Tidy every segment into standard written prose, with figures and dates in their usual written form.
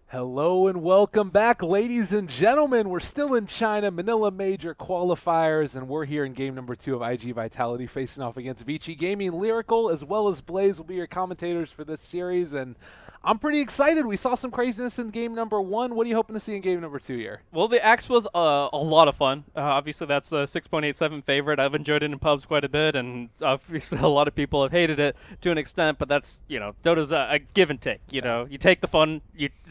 Hello and welcome back, ladies and gentlemen. We're still in China, Manila Major qualifiers, and we're here in game number 2 of iG.Vitality facing off against Vici Gaming. Lyrical as well as Blaze will be your commentators for this series, and I'm pretty excited. We saw some craziness in game number 1. What are you hoping to see in game number 2 here? Well, the Axe was a lot of fun. Obviously, that's a 6.87 favorite. I've enjoyed it in pubs quite a bit, and obviously, a lot of people have hated it to an extent. But that's Dota's a give and take. You take the fun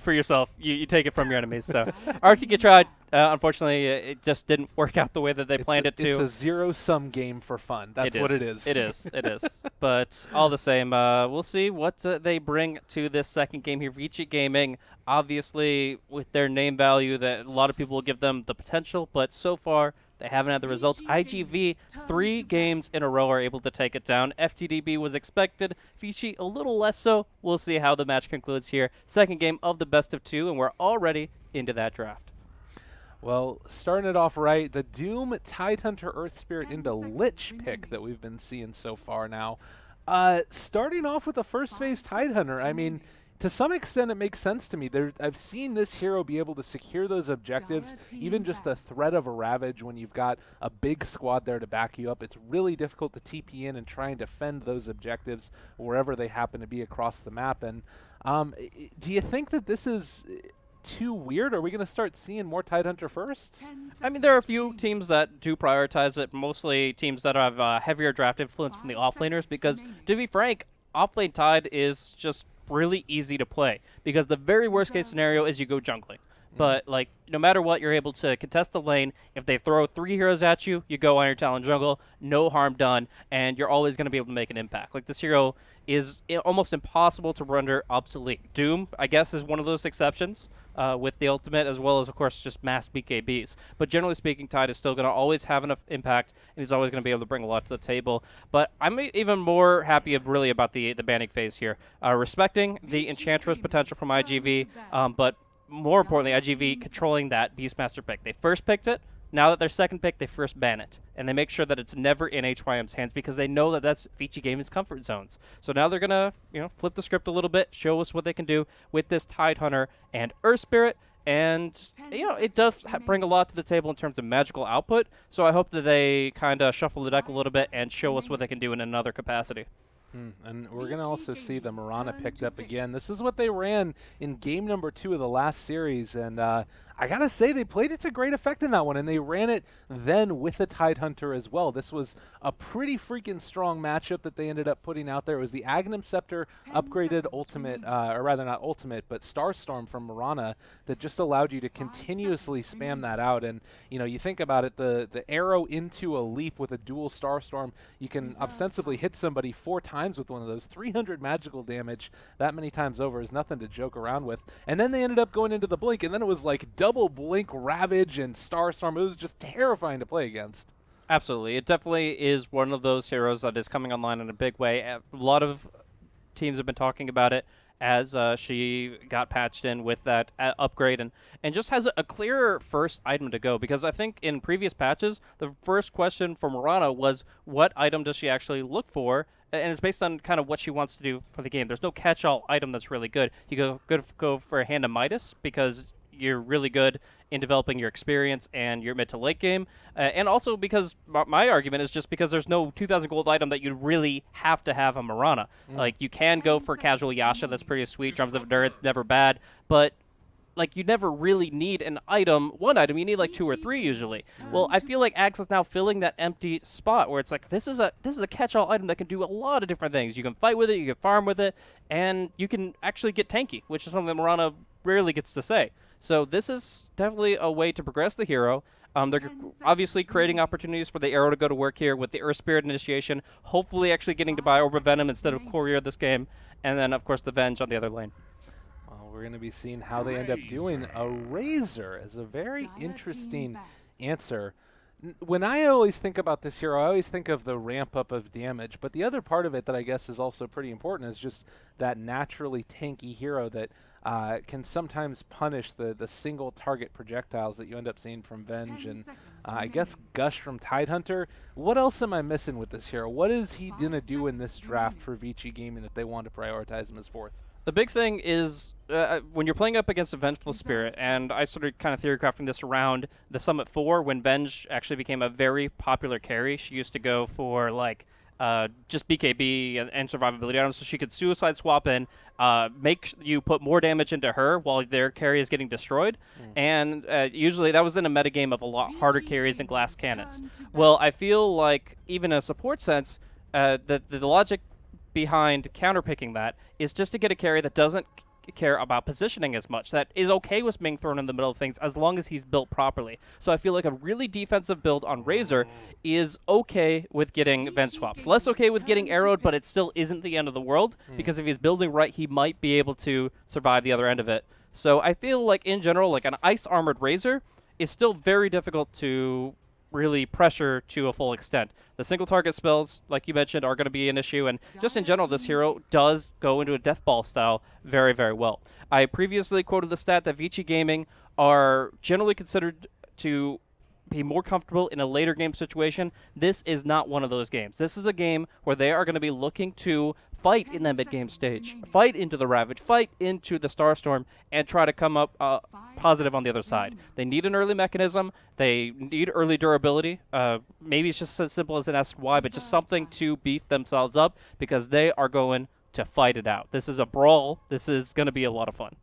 for yourself. You take it from your enemies. So Arctica tried. Unfortunately, it just didn't work out the way that they planned it to. It's a zero-sum game for fun. That's what it is. It is. It is. But all the same, we'll see what they bring to this second game here. Vici Gaming, obviously, with their name value, that a lot of people will give them the potential, but so far they haven't had the results. IGV, 3 games in a row, are able to take it down. FTDB was expected. Vici, a little less so. We'll see how the match concludes here. Second game of the best of 2, and we're already into that draft. Well, starting it off right, the Doom Tidehunter Earth Spirit into Lich pick that we've been seeing so far now. Starting off with the first phase Tidehunter, I mean, to some extent it makes sense to me. I've seen this hero be able to secure those objectives, even just the threat of a Ravage when you've got a big squad there to back you up. It's really difficult to TP in and try and defend those objectives wherever they happen to be across the map. And do you think that this is too weird? Are we going to start seeing more Tidehunter firsts? I mean, there are a few teams that do prioritize it, mostly teams that have heavier draft influence from the offlaners, because, to be frank, offlane Tide is just really easy to play, because the very worst case scenario is you go jungling. But, like, no matter what, you're able to contest the lane. If they throw 3 heroes at you, you go Iron Talon jungle, no harm done, and you're always going to be able to make an impact. Like, this hero is almost impossible to render obsolete. Doom, I guess, is one of those exceptions with the ultimate, as well as, of course, just mass BKBs. But generally speaking, Tide is still going to always have enough impact, and he's always going to be able to bring a lot to the table. But I'm even more happy really about the banning phase here. Respecting the Enchantress potential from IGV, but more importantly, IGV controlling that Beastmaster pick. They first picked it. Now that they're second pick, they first ban it. And they make sure that it's never in HYM's hands, because they know that that's Vici Gaming's comfort zones. So now they're going to, flip the script a little bit, show us what they can do with this Tidehunter and Earth Spirit. And, it does bring a lot to the table in terms of magical output. So I hope that they kind of shuffle the deck a little bit and show us what they can do in another capacity. And we're going to also see the Mirana picked up again. This is what they ran in game number 2 of the last series, and I got to say, they played it to great effect in that one, and they ran it then with the Tidehunter as well. This was a pretty freaking strong matchup that they ended up putting out there. It was the Aghanim Scepter upgraded ultimate, or rather not ultimate, but Starstorm from Mirana that just allowed you to continuously spam that out. And, you think about it, the arrow into a leap with a dual Starstorm, you can ostensibly hit somebody 4 times with one of those. 300 magical damage that many times over is nothing to joke around with. And then they ended up going into the Blink, and then it was like double Blink Ravage and Starstorm. It was just terrifying to play against. Absolutely. It definitely is one of those heroes that is coming online in a big way. A lot of teams have been talking about it as she got patched in with that upgrade, and just has a clearer first item to go, because I think in previous patches, the first question for Mirana was, what item does she actually look for? And it's based on kind of what she wants to do for the game. There's no catch-all item that's really good. You go for a Hand of Midas, because you're really good in developing your experience and your mid to late game, and also because my argument is just because there's no 2,000 gold item that you really have to have a Mirana. Like, you can go for casual Yasha, that's pretty sweet. Drums of Endurance, never bad, but like, you never really need one item, you need like 2 or 3 usually. Well, I feel like Axe is now filling that empty spot where it's like, this is a catch-all item that can do a lot of different things. You can fight with it, you can farm with it, and you can actually get tanky, which is something that Mirana rarely gets to say. So this is definitely a way to progress the hero. They're obviously creating opportunities for the arrow to go to work here with the Earth Spirit initiation, hopefully actually getting to buy Orb of Venom instead of Courier this game, and then, of course, the Venge on the other lane. Well, we're going to be seeing how they end up doing. A Razor is a very interesting answer. When I always think about this hero, I always think of the ramp up of damage, but the other part of it that I guess is also pretty important is just that naturally tanky hero that can sometimes punish the single target projectiles that you end up seeing from Venge and I guess Gush from Tidehunter. What else am I missing with this hero? What is he going to do in this draft for Vici Gaming that they want to prioritize him as 4th? The big thing is when you're playing up against a Vengeful Spirit, and I started kind of theory crafting this around the Summit 4 when Venge actually became a very popular carry. She used to go for like just BKB and survivability items, so she could suicide swap in, make you put more damage into her while their carry is getting destroyed. Mm. And usually that was in a metagame of a lot harder carries than glass cannons. Well, I feel like even in a support sense, the logic behind counterpicking that is just to get a carry that doesn't care about positioning as much, that is okay with being thrown in the middle of things as long as he's built properly. So I feel like a really defensive build on Razor is okay with getting vent swapped. Less okay with getting arrowed, but it still isn't the end of the world, because if he's building right, he might be able to survive the other end of it. So I feel like in general, like an ice armored Razor is still very difficult to really pressure to a full extent. The single target spells, like you mentioned, are going to be an issue, and just in general, this hero does go into a death ball style very, very well. I previously quoted the stat that Vici Gaming are generally considered to be more comfortable in a later game situation. This is not one of those games. This is a game where they are going to be looking to fight in the mid-game stage, fight into the Ravage, fight into the Starstorm, and try to come up positive on the other side. They need an early mechanism. They need early durability. Maybe it's just as simple as an SY, but just something to beef themselves up, because they are going to fight it out. This is a brawl. This is going to be a lot of fun.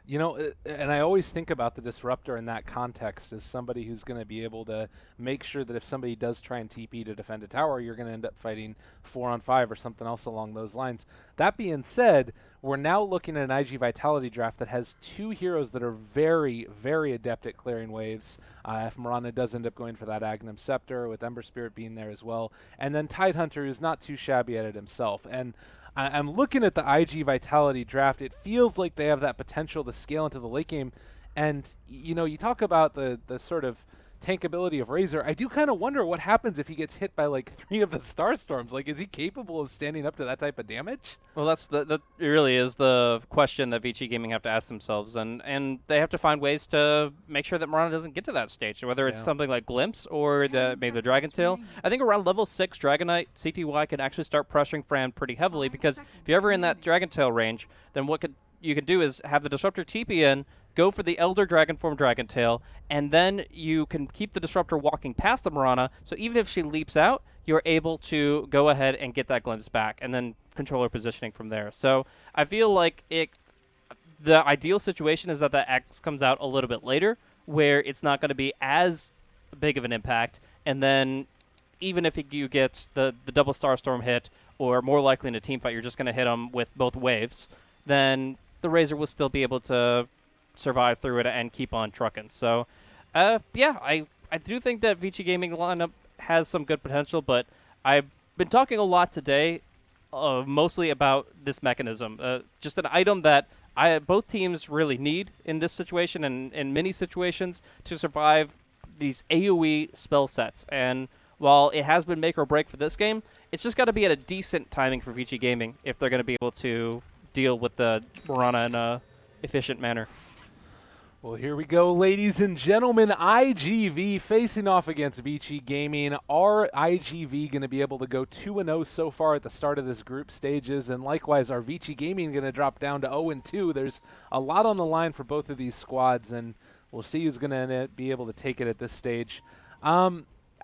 You know, and I always think about the disruptor in that context as somebody who's going to be able to make sure that if somebody does try and TP to defend a tower, you're going to end up fighting 4-on-5 or something else along those lines. That being said, we're now looking at an iG.Vitality draft that has two heroes that are very, very adept at clearing waves. If Mirana does end up going for that Agnum Scepter, with Ember Spirit being there as well. And then Tidehunter, who's not too shabby at it himself. And I'm looking at the iG.Vitality draft. It feels like they have that potential to scale into the late game. And, you know, you talk about the sort of tankability of Razor. I do kind of wonder what happens if he gets hit by like 3 of the Starstorms. Like, is he capable of standing up to that type of damage? Well, that really is the question that Vici Gaming have to ask themselves, and they have to find ways to make sure that Mirana doesn't get to that stage. So whether it's something like Glimpse or maybe the Dragon Tail. I think around level 6, Dragonite CTY can actually start pressuring Fran pretty heavily, because if you're ever in that Dragon Tail range, then you could do is have the Disruptor TP in, go for the Elder Dragon form Dragon Tail, and then you can keep the Disruptor walking past the Mirana, so even if she leaps out, you're able to go ahead and get that glimpse back, and then controller positioning from there. So I feel like the ideal situation is that the X comes out a little bit later, where it's not going to be as big of an impact, and then even if you get the double Starstorm hit, or more likely in a team fight, you're just going to hit them with both waves, then the Razor will still be able to survive through it and keep on trucking. So, yeah, I do think that Vici Gaming lineup has some good potential, but I've been talking a lot today, mostly about this mechanism. Just an item that both teams really need in this situation and in many situations to survive these AoE spell sets. And while it has been make or break for this game, it's just got to be at a decent timing for Vici Gaming if they're going to be able to deal with the Mirana in a efficient manner. Well, here we go, ladies and gentlemen. iG.V facing off against Vici Gaming. Are iG.V going to be able to go 2-0 so far at the start of this group stages? And likewise, are Vici Gaming going to drop down to 0-2? There's a lot on the line for both of these squads, and we'll see who's going to be able to take it at this stage.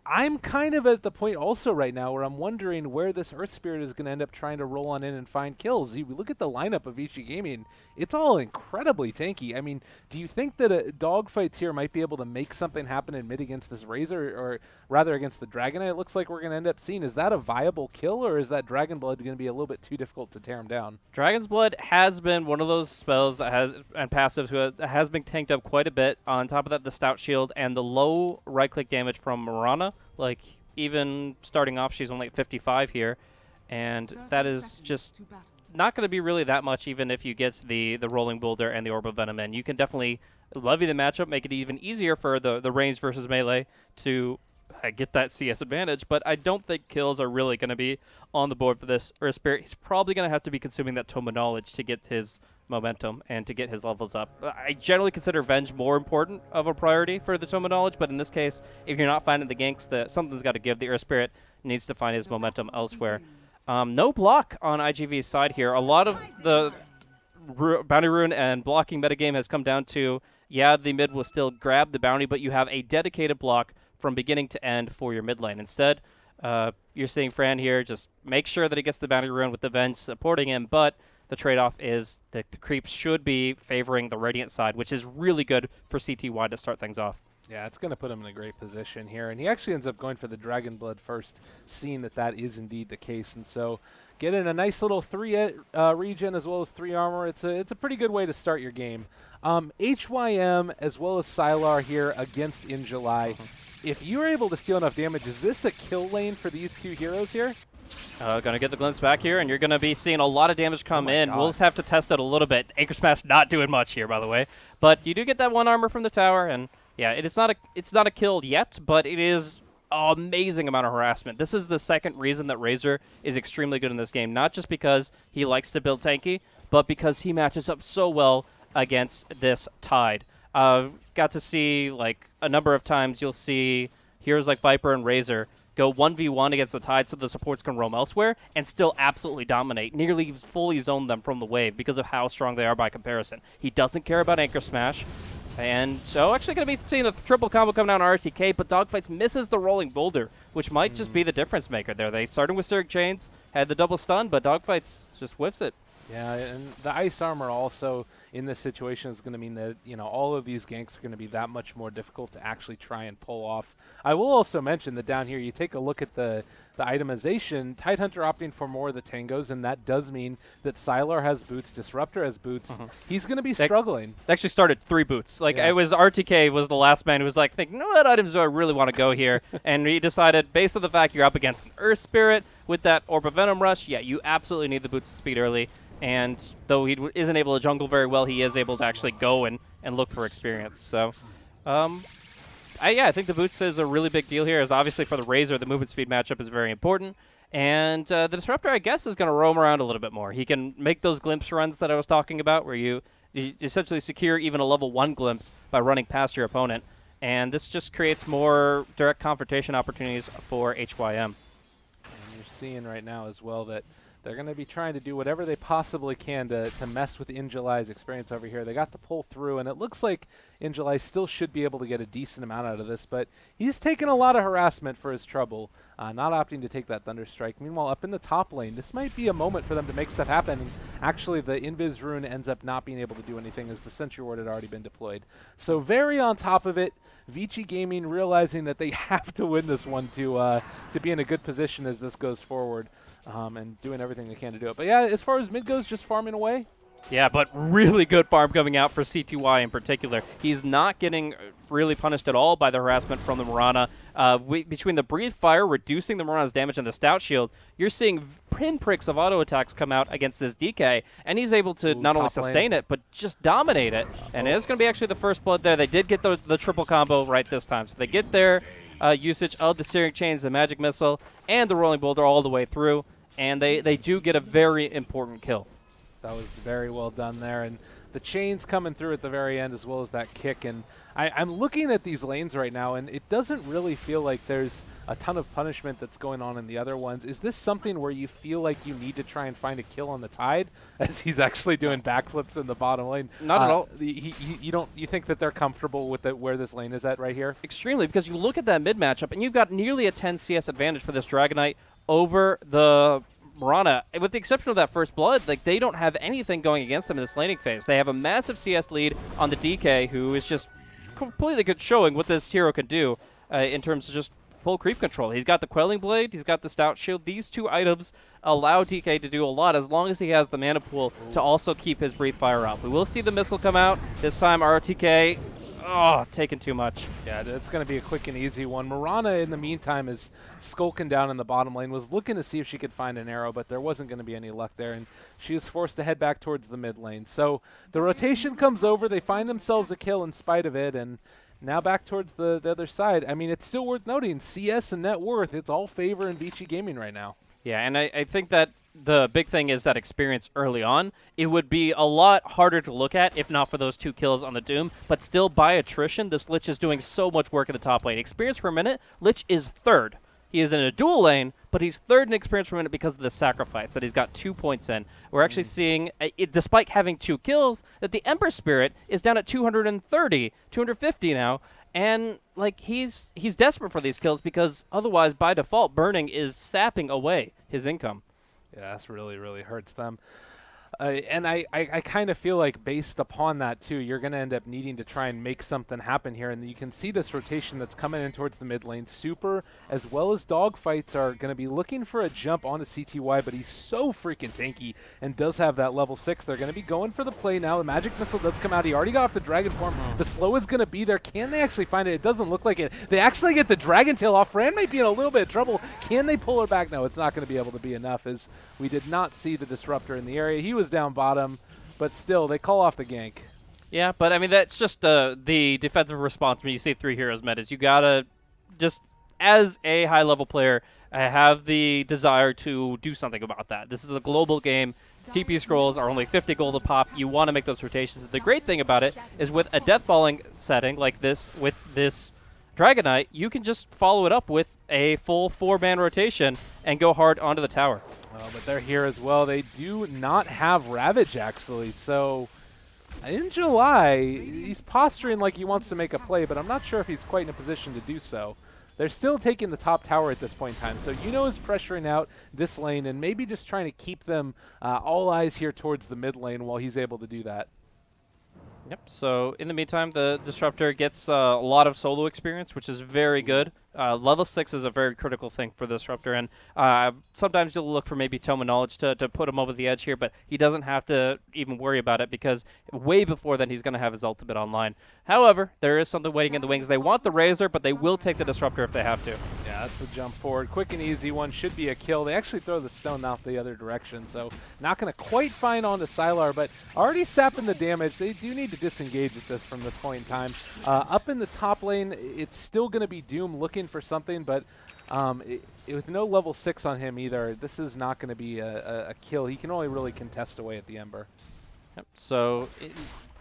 I'm kind of at the point also right now where I'm wondering where this Earth Spirit is going to end up trying to roll on in and find kills. You look at the lineup of Vici Gaming, it's all incredibly tanky. I mean, do you think that dogfights here might be able to make something happen in mid against this Razor, or rather against the Dragonite? It looks like we're going to end up seeing. Is that a viable kill, or is that Dragon Blood going to be a little bit too difficult to tear him down? Dragon's Blood has been one of those spells that and passives who has been tanked up quite a bit. On top of that, the Stout Shield and the low right-click damage from Mirana. Like, even starting off, she's only at 55 here, and that is just not going to be really that much, even if you get the Rolling Boulder and the Orb of Venom in. You can definitely levy the matchup, make it even easier for the range versus melee to get that CS advantage, but I don't think kills are really going to be on the board for this Earth Spirit. He's probably going to have to be consuming that Tome of Knowledge to get his momentum and to get his levels up. I generally consider Venge more important of a priority for the Tome of Knowledge, but in this case, if you're not finding the ganks, something's got to give. The Earth Spirit needs to find his momentum elsewhere. No block on iG.V's side here. A lot of the bounty rune and blocking metagame has come down to, yeah, the mid will still grab the bounty, but you have a dedicated block from beginning to end for your mid lane. Instead, you're seeing Fran here just make sure that he gets the bounty rune with the Venge supporting him, but the trade-off is that the creeps should be favoring the Radiant side, which is really good for CTY to start things off. Yeah, it's going to put him in a great position here. And he actually ends up going for the Dragon Blood first, seeing that that is indeed the case. And so getting a nice little 3 regen as well as 3 armor, it's a pretty good way to start your game. HYM as well as Sylar here against In July. If you're able to steal enough damage, is this a kill lane for these two heroes here? Gonna get the glimpse back here, and you're gonna be seeing a lot of damage come in. God. We'll just have to test it a little bit. Anchor Smash not doing much here, by the way, but you do get that 1 armor from the tower, and yeah, it's not a kill yet, but it is an amazing amount of harassment. This is the second reason that Razor is extremely good in this game, not just because he likes to build tanky, but because he matches up so well against this Tide. Got to see like a number of times you'll see heroes like Viper and Razor go 1v1 against the Tide so the supports can roam elsewhere and still absolutely dominate, nearly fully zone them from the wave because of how strong they are by comparison. He doesn't care about Anchor Smash. And so actually going to be seeing a triple combo come down on RTK, but Dogfights misses the Rolling Boulder, which might just be the difference maker there. They started with Surge Chains, had the double stun, but Dogfights just whiffs it. Yeah, and the ice armor also in this situation is going to mean that, you know, all of these ganks are going to be that much more difficult to actually try and pull off. I will also mention that down here, you take a look at the itemization, Tidehunter opting for more of the tangos, and that does mean that Sylar has boots, Disruptor has boots. He's going to be struggling. They actually started 3 boots. Like, Yeah. it was RTK was the last man who was like, thinking, what items do I really want to go here? And he decided, based on the fact you're up against an Earth Spirit with that Orb of Venom Rush, yeah, you absolutely need the boots to speed early. And though he isn't able to jungle very well, he is able to actually go and look for experience. So, yeah, I think the boots is a really big deal here, as obviously for the Razor, the movement speed matchup is very important. And the Disruptor, I guess, is going to roam around a little bit more. He can make those glimpse runs that I was talking about, where you essentially secure even a level 1 glimpse by running past your opponent. And this just creates more direct confrontation opportunities for HYM. And you're seeing right now as well that they're going to be trying to do whatever they possibly can to mess with In July's experience over here. They got the pull through, and it looks like In July still should be able to get a decent amount out of this, but he's taken a lot of harassment for his trouble, not opting to take that Thunder Strike. Meanwhile, up in the top lane, this might be a moment for them to make stuff happen, and actually the Invis Rune ends up not being able to do anything as the Sentry Ward had already been deployed. So very on top of it, Vici Gaming realizing that they have to win this one to be in a good position as this goes forward. And doing everything they can to do it. But yeah, as far as mid goes, just farming away. Yeah, but really good farm coming out for CTY in particular. He's not getting really punished at all by the harassment from the Mirana. Between the Breathe Fire, reducing the Mirana's damage, and the Stout Shield, you're seeing pinpricks of auto attacks come out against this DK, and he's able to not only sustain it, but just dominate it. And it's going to be actually the first blood there. They did get the triple combo right this time. So they get their usage of the Searing Chains, the Magic Missile, and the Rolling Boulder all the way through, and they do get a very important kill. That was very well done there, and the chains coming through at the very end as well as that kick. And I'm looking at these lanes right now, and it doesn't really feel like there's a ton of punishment that's going on in the other ones. Is this something where you feel like you need to try and find a kill on the Tide, as he's actually doing backflips in the bottom lane? Not at all. You think that they're comfortable with where this lane is at right here? Extremely, because you look at that mid matchup, and you've got nearly a 10 CS advantage for this Dragonite over the Mirana. With the exception of that first blood, like, they don't have anything going against them in this laning phase. They have a massive CS lead on the DK, who is just completely good showing what this hero can do in terms of just full creep control. He's got the Quelling Blade, he's got the Stout Shield. These 2 items allow DK to do a lot as long as he has the mana pool to also keep his Breathe Fire up. We will see the missile come out. This time RTK, taking too much. Yeah, it's going to be a quick and easy one. Mirana, in the meantime, is skulking down in the bottom lane, was looking to see if she could find an arrow, but there wasn't going to be any luck there, and she is forced to head back towards the mid lane. So the rotation comes over, they find themselves a kill in spite of it, and now back towards the other side. I mean, it's still worth noting, CS and net worth, it's all favor in Vici Gaming right now. Yeah, and I think that the big thing is that experience early on. It would be a lot harder to look at if not for those 2 kills on the Doom, but still by attrition, this Lich is doing so much work in the top lane. Experience per minute, Lich is 3rd. He is in a dual lane, but he's third in experience per minute because of the sacrifice that he's got 2 points in. We're actually seeing, despite having 2 kills, that the Ember Spirit is down at 230, 250 now, and like he's desperate for these kills because otherwise, by default, burning is sapping away his income. Yeah, this really hurts them. And I kind of feel like based upon that too, you're going to end up needing to try and make something happen here. And you can see this rotation that's coming in towards the mid lane. Super as well as Dogfights are going to be looking for a jump onto CTY, but he's so freaking tanky and does have that level 6. They're going to be going for the play now. The Magic Missile does come out. He already got off the Dragon form. The slow is going to be there. Can they actually find it? It doesn't look like it. They actually get the Dragon Tail off. Fran might be in a little bit of trouble. Can they pull her back? No, it's not going to be able to be enough, as we did not see the Disruptor in the area. He was down bottom, but still, they call off the gank. Yeah, but I mean, that's just the defensive response when you see 3 heroes mid is you gotta just, as a high-level player, have the desire to do something about that. This is a global game. TP scrolls are only 50 gold a pop. You want to make those rotations. The great thing about it is with a deathballing setting like this, with this Dragon Knight, you can just follow it up with a full 4-man rotation and go hard onto the tower. Well, but they're here as well. They do not have Ravage, actually, so in July, he's posturing like he wants to make a play, but I'm not sure if he's quite in a position to do so. They're still taking the top tower at this point in time, so is pressuring out this lane and maybe just trying to keep them all eyes here towards the mid lane while he's able to do that. Yep, so in the meantime, the Disruptor gets a lot of solo experience, which is very good. Level 6 is a very critical thing for the Disruptor, and sometimes you'll look for maybe Toma Knowledge to put him over the edge here, but he doesn't have to even worry about it because way before then he's going to have his ultimate online. However, there is something waiting in the wings. They want the Razor, but they will take the Disruptor if they have to. Yeah, that's a jump forward. Quick and easy one. Should be a kill. They actually throw the stone out the other direction, so not going to quite find onto Sylar, but already sapping the damage. They do need to disengage with this from this point in time. Up in the top lane, it's still going to be Doom looking for something, but with no level 6 on him either, this is not going to be a kill. He can only really contest away at the Ember. Yep. So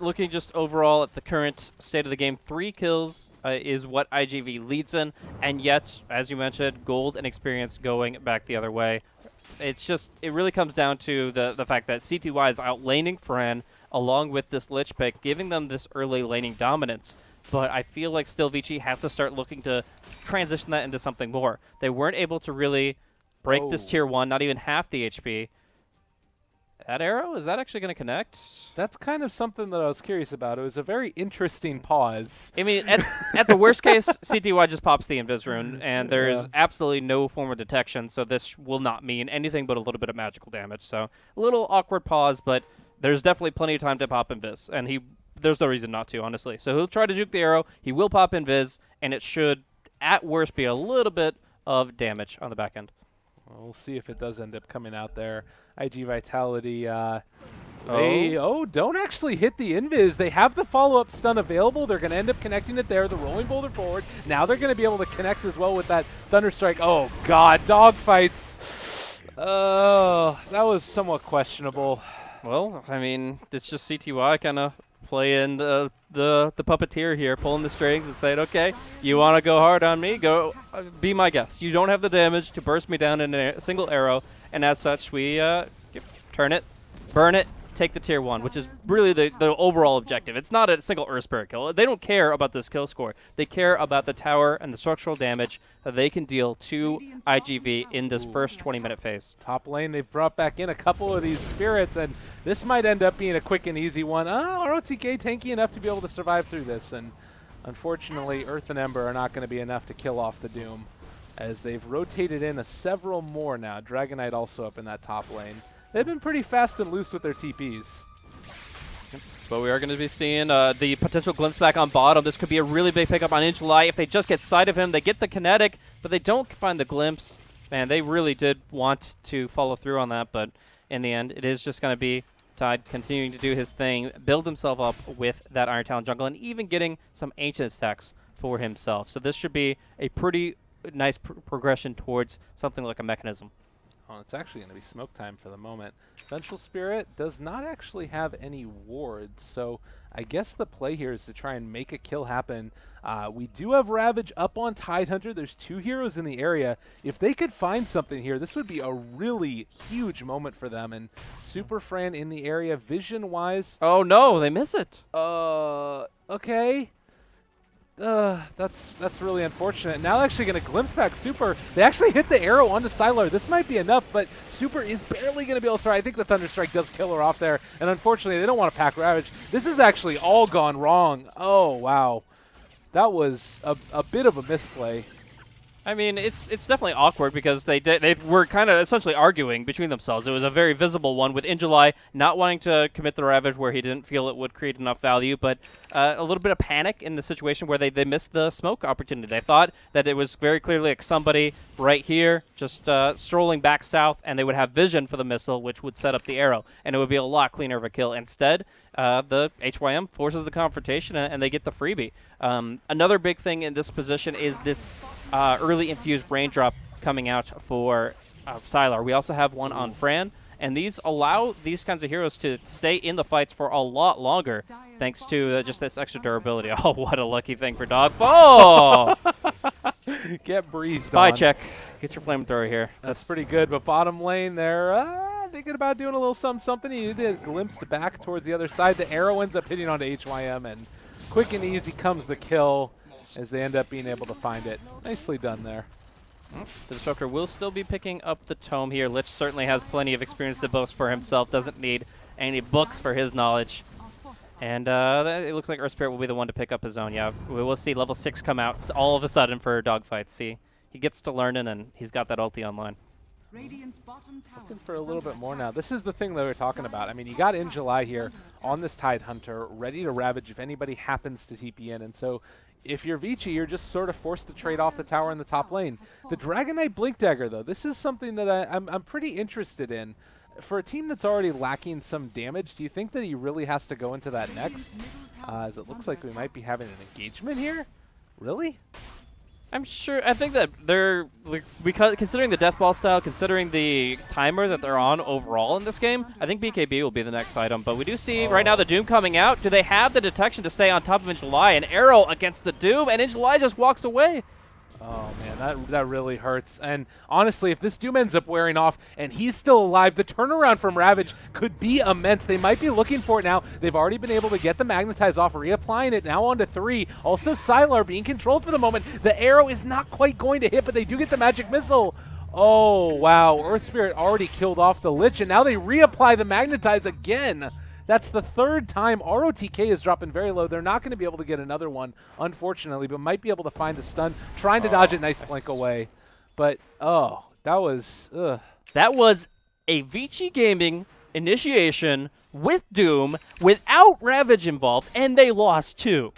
looking just overall at the current state of the game, 3 kills is what iG.V leads in, and yet, as you mentioned, gold and experience going back the other way. It's just, it really comes down to the fact that CTY is outlaning Fran along with this Lich pick, giving them this early laning dominance. But I feel like still Vici have to start looking to transition that into something more. They weren't able to really break this tier 1, not even half the HP. That arrow, is that actually going to connect? That's kind of something that I was curious about. It was a very interesting pause. I mean, at the worst case, CTY just pops the Invis rune, and there is absolutely no form of detection, so this will not mean anything but a little bit of magical damage. So a little awkward pause, but there's definitely plenty of time to pop Invis, and there's no reason not to, honestly. So he'll try to juke the arrow, he will pop Invis, and it should, at worst, be a little bit of damage on the back end. Well, we'll see if it does end up coming out there. iG.Vitality, they don't actually hit the Invis. They have the follow-up stun available. They're going to end up connecting it there. The rolling boulder forward. Now they're going to be able to connect as well with that Thunderstrike. Oh, God, dogfights. Oh, that was somewhat questionable. Well, I mean, it's just CTY kind of playing the puppeteer here, pulling the strings and saying, okay, you want to go hard on me? Go be my guest. You don't have the damage to burst me down in a single arrow, and as such, we turn it, burn it, take the tier 1, which is really the overall objective. It's not a single Earth Spirit kill. They don't care about this kill score. They care about the tower and the structural damage that they can deal to iG.V in this first 20-minute phase. Top lane, they've brought back in a couple of these spirits, and this might end up being a quick and easy one. ROTK tanky enough to be able to survive through this, and unfortunately, Earth and Ember are not going to be enough to kill off the Doom, as they've rotated in several more now. Dragon Knight also up in that top lane. They've been pretty fast and loose with their TPs. But we are going to be seeing the potential glimpse back on bottom. This could be a really big pickup on iG.Vitality. If they just get sight of him, they get the kinetic, but they don't find the glimpse. Man, they really did want to follow through on that, but in the end, it is just going to be Tide continuing to do his thing, build himself up with that Iron Talon jungle, and even getting some ancient stacks for himself. So this should be a pretty nice progression towards something like a mechanism. Oh, it's actually going to be smoke time for the moment. Vengeful Spirit does not actually have any wards, so I guess the play here is to try and make a kill happen. We do have Ravage up on Tidehunter. There's 2 heroes in the area. If they could find something here, this would be a really huge moment for them. And Super Fran in the area, vision-wise. Oh no, they miss it. Okay. That's really unfortunate. Now they're actually going to glimpse back Super. They actually hit the arrow onto Sylar. This might be enough, but Super is barely going to be able to start. I think the Thunderstrike does kill her off there, and unfortunately they don't want to pack Ravage. This is actually all gone wrong. Oh, wow. That was a bit of a misplay. I mean, it's definitely awkward because they were kind of essentially arguing between themselves. It was a very visible one with Injuly not wanting to commit the Ravage where he didn't feel it would create enough value, but a little bit of panic in the situation where they missed the smoke opportunity. They thought that it was very clearly like somebody right here just strolling back south, and they would have vision for the missile, which would set up the arrow, and it would be a lot cleaner of a kill. Instead, the HYM forces the confrontation, and they get the freebie. Another big thing in this position is this early infused raindrop coming out for Sylar. We also have one on Fran, and these allow these kinds of heroes to stay in the fights for a lot longer thanks to just this extra durability. Oh, what a lucky thing for Dog. Oh! Get breezed Spy on. check. Get your flamethrower here. That's pretty good, but bottom lane there, thinking about doing a little something. He did glimpsed back towards the other side. The arrow ends up hitting onto HYM, and quick and easy comes the kill as they end up being able to find it. Nicely done there. The Disruptor will still be picking up the tome here. Lich certainly has plenty of experience to boast for himself. Doesn't need any books for his knowledge. And it looks like Earth Spirit will be the one to pick up his own. Yeah, we will see level 6 come out all of a sudden for dogfights. See, he gets to learning, and he's got that ulti online. Looking for a little bit more now. This is the thing that we're talking about. I mean, you got in July here on this Tidehunter, ready to Ravage if anybody happens to TP in. And so if you're Vici, you're just sort of forced to trade off the tower in the top lane. The Dragon Knight Blink Dagger, though, this is something that I'm pretty interested in. For a team that's already lacking some damage, do you think that he really has to go into that next? As it looks like we might be having an engagement here? Really? I'm sure. I think that they're because considering the death ball style, considering the timer that they're on overall in this game, I think BKB will be the next item. But we do see right now the Doom coming out. Do they have the detection to stay on top of Injuly? An arrow against the Doom, and Injuly just walks away. Oh man, that really hurts. And honestly, if this Doom ends up wearing off and he's still alive, the turnaround from Ravage could be immense. They might be looking for it now. They've already been able to get the Magnetize off, reapplying it now onto 3. Also Sylar being controlled for the moment. The arrow is not quite going to hit, but they do get the magic missile. Oh wow, Earth Spirit already killed off the Lich, and now they reapply the Magnetize again. That's the 3rd time. ROTK is dropping very low. They're not going to be able to get another one, unfortunately, but might be able to find the stun. Trying to dodge it, nice blink away. But, oh, that was, ugh. That was a Vici Gaming initiation with Doom, without Ravage involved, and they lost too.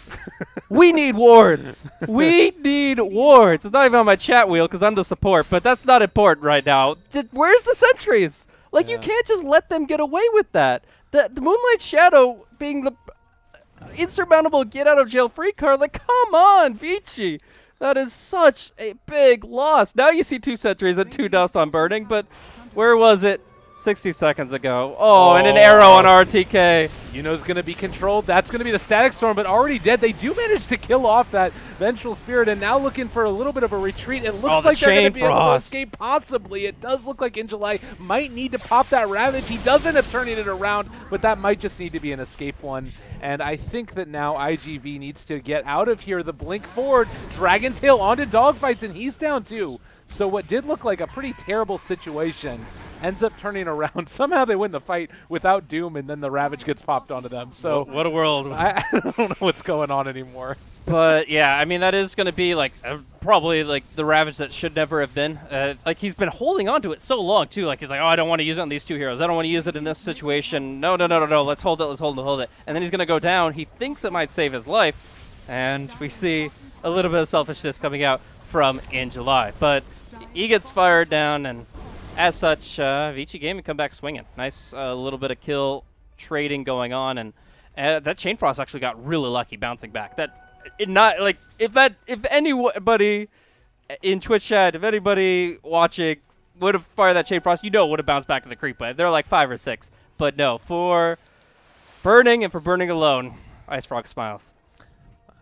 We need wards. We need wards. It's not even on my chat wheel because I'm the support, but that's not important right now. Where's the sentries? Like, you can't just let them get away with that. The Moonlight Shadow being the insurmountable get-out-of-jail-free card, like, come on, Vici. That is such a big loss. Now you see 2 sentries and 2 dust on burning, but where was it 60 seconds ago? Oh, and an arrow on RTK. Yuno's going to be controlled. That's going to be the Static Storm, but already dead. They do manage to kill off that Vengeful Spirit, and now looking for a little bit of a retreat. It looks like they're going to be able to escape, possibly. It does look like Injuly might need to pop that Ravage. He does end up turning it around, but that might just need to be an escape one. And I think that now IGV needs to get out of here. The blink forward, Dragon Tail onto dogfights, and he's down too. So what did look like a pretty terrible situation ends up turning around. Somehow they win the fight without Doom, and then the Ravage gets popped onto them. So what a world. I don't know what's going on anymore. But yeah, I mean, that is going to be like probably like the Ravage that should never have been. Like, he's been holding on to it so long too. Like, he's like, oh, I don't want to use it on these 2 heroes. I don't want to use it in this situation. No. Let's hold it. And then he's going to go down. He thinks it might save his life. And we see a little bit of selfishness coming out from Injuly. But he gets fired down, and as such, Vici Gaming come back swinging. Nice little bit of kill trading going on, and that Chain Frost actually got really lucky bouncing back. If anybody in Twitch chat, if anybody watching would have fired that Chain Frost, it would have bounced back to the creep wave. They're like 5 or 6. But no, for burning and for burning alone, Ice Frog smiles.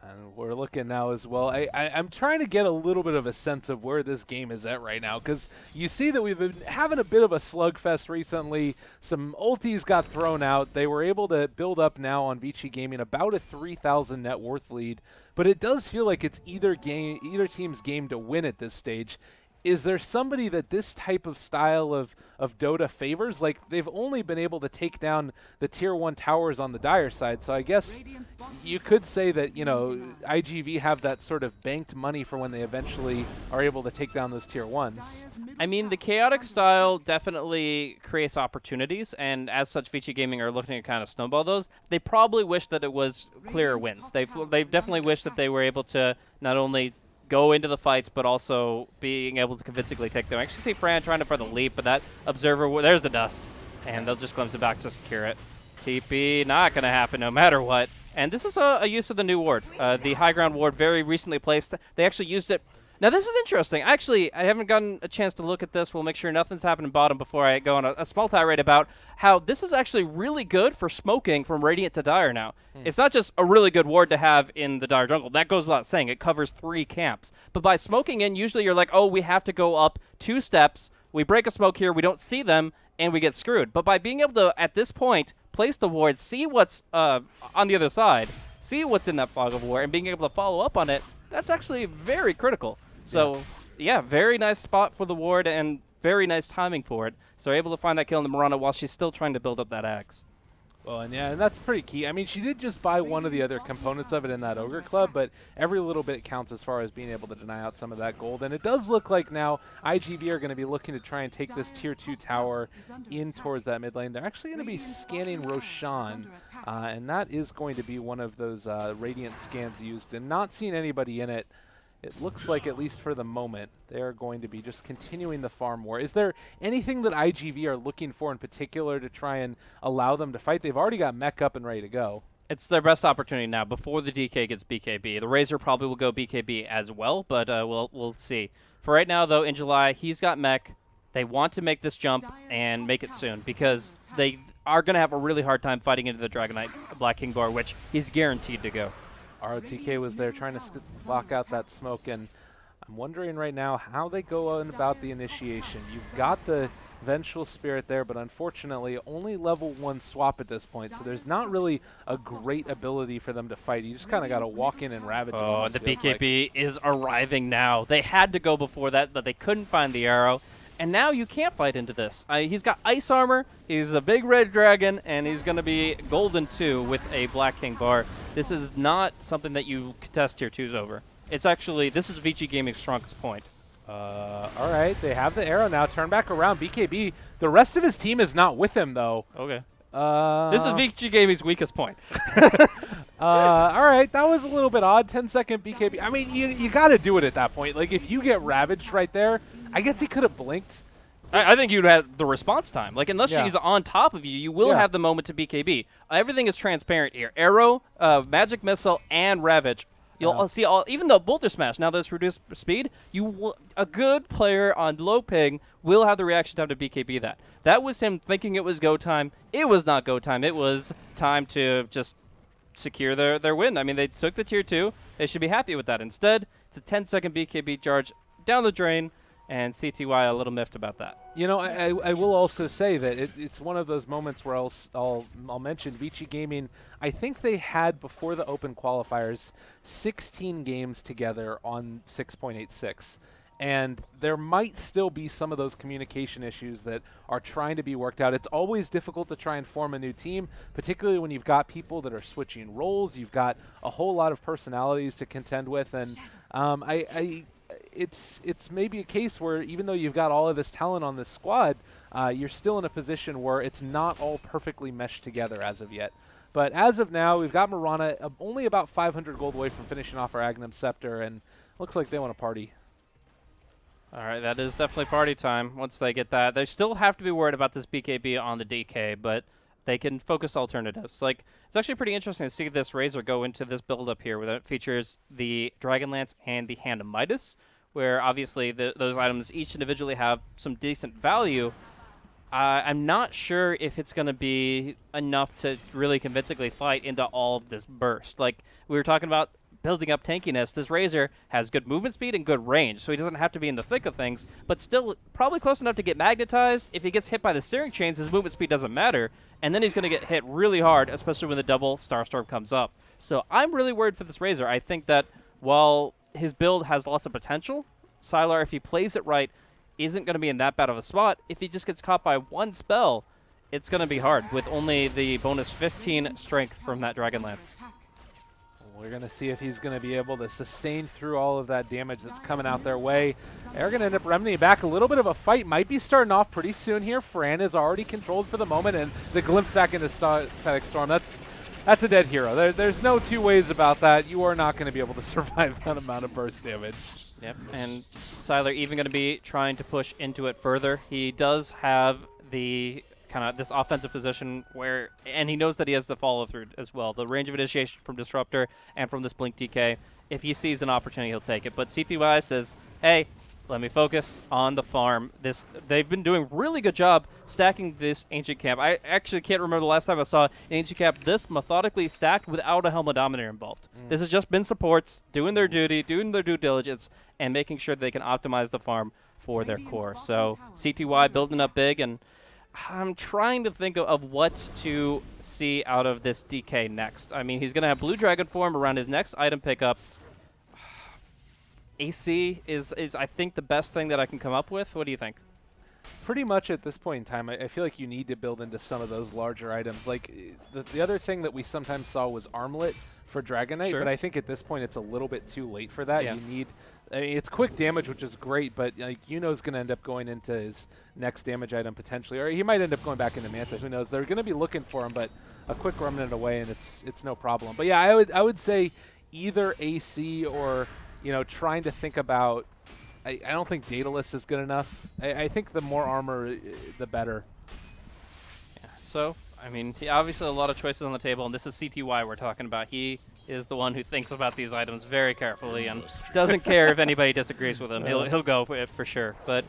And we're looking now as well. I'm trying to get a little bit of a sense of where this game is at right now, because you see that we've been having a bit of a slugfest recently. Some ultis got thrown out. They were able to build up now on Vici Gaming about a 3,000 net worth lead, but it does feel like it's either team's game to win at this stage. Is there somebody that this type of style of Dota favors? Like, they've only been able to take down the tier 1 towers on the Dire side, so I guess you could say that, IGV have that sort of banked money for when they eventually are able to take down those tier 1s. I mean, the chaotic style definitely creates opportunities, and as such, Vici Gaming are looking to kind of snowball those. They probably wish that it was clearer wins. They've definitely wished that they were able to not only go into the fights, but also being able to convincingly take them. I actually see Fran trying to for the leap, but that Observer, there's the dust, and they'll just glimpse it back to secure it. TP, not going to happen no matter what. And this is a use of the new ward. The high ground ward, very recently placed. They actually used it. Now, this is interesting. Actually, I haven't gotten a chance to look at this. We'll make sure nothing's happening bottom before I go on a small tirade about how this is actually really good for smoking from Radiant to Dire now. It's not just a really good ward to have in the Dire jungle. That goes without saying. It covers 3 camps. But by smoking in, usually you're like, oh, we have to go up 2 steps. We break a smoke here. We don't see them, and we get screwed. But by being able to, at this point, place the ward, see what's on the other side, see what's in that fog of war, and being able to follow up on it, that's actually very critical. So, yeah, very nice spot for the ward and very nice timing for it. So they're able to find that kill in the Mirana while she's still trying to build up that axe. Well, and that's pretty key. I mean, she did just buy one of the other components of it in that Ogre Club, but every little bit counts as far as being able to deny out some of that gold. And it does look like now IGV are going to be looking to try and take this tier 2 tower in towards that mid lane. They're actually going to be scanning Roshan, and that is going to be one of those Radiant scans used, and not seeing anybody in it. It looks like, at least for the moment, they're going to be just continuing the farm war. Is there anything that IGV are looking for in particular to try and allow them to fight? They've already got mech up and ready to go. It's their best opportunity now before the DK gets BKB. The Razor probably will go BKB as well, but we'll see. For right now, though, in July, he's got mech. They want to make this jump and make it soon because they are going to have a really hard time fighting into the Dragonite Black King bar, which he's guaranteed to go. ROTK was there trying to block out that smoke, and I'm wondering right now how they go on about the initiation. You've got the Vengeful Spirit there, but unfortunately only level 1 swap at this point, so there's not really a great ability for them to fight. You just kind of got to walk in and ravage. Oh, the BKB is arriving now. They had to go before that, but they couldn't find the arrow. And now you can't fight into this. He's got ice armor, he's a big red dragon, and he's going to be golden too with a Black King bar. This is not something that you contest tier 2s over. It's actually, this is Vici Gaming's strongest point. All right, they have the arrow now. Turn back around. BKB, the rest of his team is not with him, though. Okay. This is Vici Gaming's weakest point. All right, that was a little bit odd. 10-second BKB. I mean, you got to do it at that point. Like, if you get ravaged right there, I guess he could have blinked. I think you'd have the response time. Like, unless she's on top of you, you will have the moment to BKB. Everything is transparent here. Arrow, Magic Missile, and Ravage. You'll see all, even though both are smashed, now that it's reduced speed, a good player on low ping will have the reaction time to BKB that. That was him thinking it was go time. It was not go time. It was time to just secure their win. I mean, they took the tier 2. They should be happy with that. Instead, it's a 10-second BKB charge down the drain, and CTY a little miffed about that. You know, I will also say that it's one of those moments where I'll mention Vici Gaming. I think they had, before the open qualifiers, 16 games together on 6.86. And there might still be some of those communication issues that are trying to be worked out. It's always difficult to try and form a new team, particularly when you've got people that are switching roles. You've got a whole lot of personalities to contend with, and it's maybe a case where even though you've got all of this talent on this squad, you're still in a position where it's not all perfectly meshed together as of yet. But as of now, we've got Mirana only about 500 gold away from finishing off our Agnum Scepter, and looks like they want to party. All right, that is definitely party time once they get that. They still have to be worried about this BKB on the DK, but they can focus alternatives. Like, it's actually pretty interesting to see this Razor go into this build-up here where it features the Dragonlance and the Hand of Midas, where obviously those items each individually have some decent value. I'm not sure if it's going to be enough to really convincingly fight into all of this burst. Like we were talking about building up tankiness, this Razor has good movement speed and good range, so he doesn't have to be in the thick of things, but still probably close enough to get magnetized. If he gets hit by the steering chains, his movement speed doesn't matter, and then he's going to get hit really hard, especially when the double Starstorm comes up. So I'm really worried for this Razor. I think that while his build has lots of potential, Sylar, if he plays it right, isn't going to be in that bad of a spot. If he just gets caught by one spell, it's going to be hard with only the bonus 15 strength from that Dragonlance. We're going to see if he's going to be able to sustain through all of that damage that's coming out their way. They're going to end up remedying back. A little bit of a fight might be starting off pretty soon here. Fran is already controlled for the moment, and the glimpse back into Static Storm, that's a dead hero. There's no two ways about that. You are not going to be able to survive that amount of burst damage. Yep, and Sylar even going to be trying to push into it further. He does have the kind of this offensive position where, and he knows that he has the follow through as well. The range of initiation from Disruptor and from this Blink DK. If he sees an opportunity, he'll take it. But CTY says, hey, let me focus on the farm. They've been doing really good job stacking this Ancient Camp. I actually can't remember the last time I saw an Ancient Camp this methodically stacked without a Helmet Dominator involved. This has just been supports doing their duty, doing their due diligence, and making sure they can optimize the farm for their core. So CTY building up big, and I'm trying to think of what to see out of this DK next. I mean, he's going to have Blue Dragon form around his next item pickup. AC is I think the best thing that I can come up with. What do you think? Pretty much at this point in time, I feel like you need to build into some of those larger items. Like the other thing that we sometimes saw was Armlet for Dragon Knight, but I think at this point it's a little bit too late for that. Yeah. You need, I mean, it's quick damage, which is great, but like Yuno's going to end up going into his next damage item potentially, or he might end up going back into Manta. Who knows? They're going to be looking for him, but a quick remnant away and it's no problem. But yeah, I would say either AC or trying to think about. I don't think Daedalus is good enough. I think the more armor, the better. Yeah. So, I mean, obviously a lot of choices on the table, and this is CTY we're talking about. He is the one who thinks about these items very carefully and doesn't care if anybody disagrees with him. He'll go for it for sure. But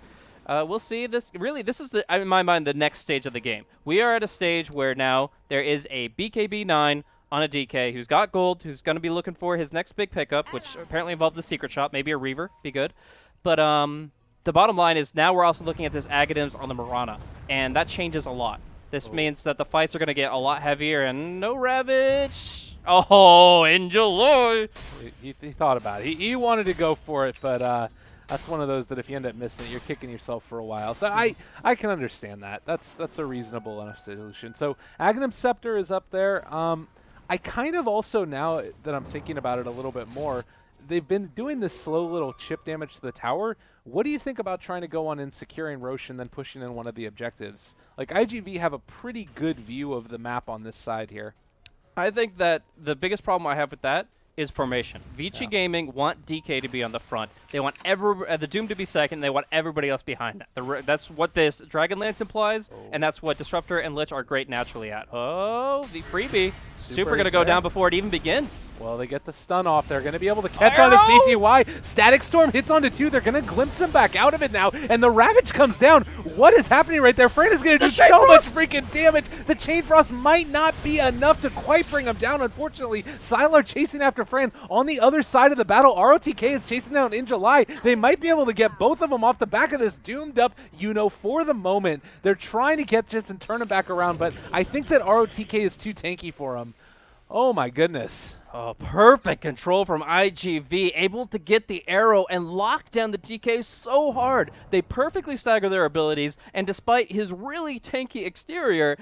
we'll see. This is in my mind the next stage of the game. We are at a stage where now there is a BKB9 on a DK who's got gold, who's going to be looking for his next big pickup, which apparently involved the secret shop, maybe a Reaver, be good. But the bottom line is now we're also looking at this Aghanim's on the Mirana, and that changes a lot. This means that the fights are going to get a lot heavier, and no Ravage. Oh, Angel! He thought about it. He wanted to go for it, but that's one of those that if you end up missing it, you're kicking yourself for a while. So I can understand that. That's a reasonable enough solution. So Aghanim's Scepter is up there. I kind of also, now that I'm thinking about it a little bit more, they've been doing this slow little chip damage to the tower. What do you think about trying to go on and securing Roche and then pushing in one of the objectives? Like, IGV have a pretty good view of the map on this side here. I think that the biggest problem I have with that is formation. Vici Gaming want DK to be on the front. They want the Doom to be second. They want everybody else behind that. That's what this Dragonlance implies, and that's what Disruptor and Lich are great naturally at. Oh, the freebie. Super going to go down before it even begins. Well, they get the stun off. They're going to be able to catch on to CTY. Static Storm hits onto 2. They're going to glimpse him back out of it now, and the Ravage comes down. What is happening right there? Fran is going to do so much freaking damage. The Chain Frost might not be enough to quite bring him down, unfortunately. Sylar chasing after Fran. On the other side of the battle, ROTK is chasing down in July. They might be able to get both of them off the back of this doomed up for the moment. They're trying to get this and turn him back around, but I think that ROTK is too tanky for him. Oh my goodness. Oh, perfect control from IGV, able to get the arrow and lock down the DK so hard. They perfectly stagger their abilities, and despite his really tanky exterior,